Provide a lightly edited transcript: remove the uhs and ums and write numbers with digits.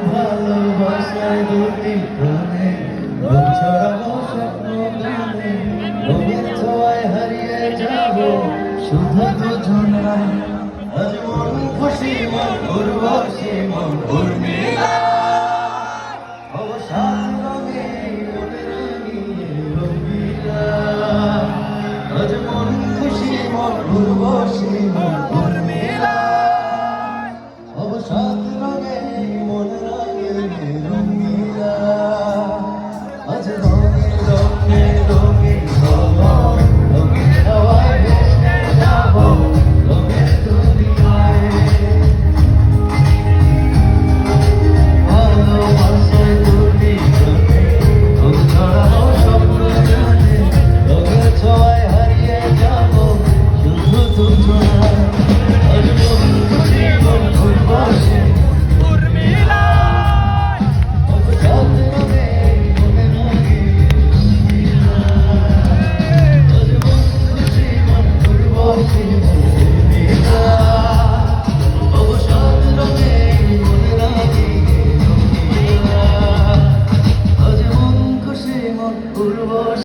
ভালোবাসায় দুটি প্রাণে ছড়াবো স্বপ্ন গানে রঙের ছোঁয়ায় হারিয়ে যাব শুধু দুজনায় আজ মন খুশি মন উর্বশী মন উর্মি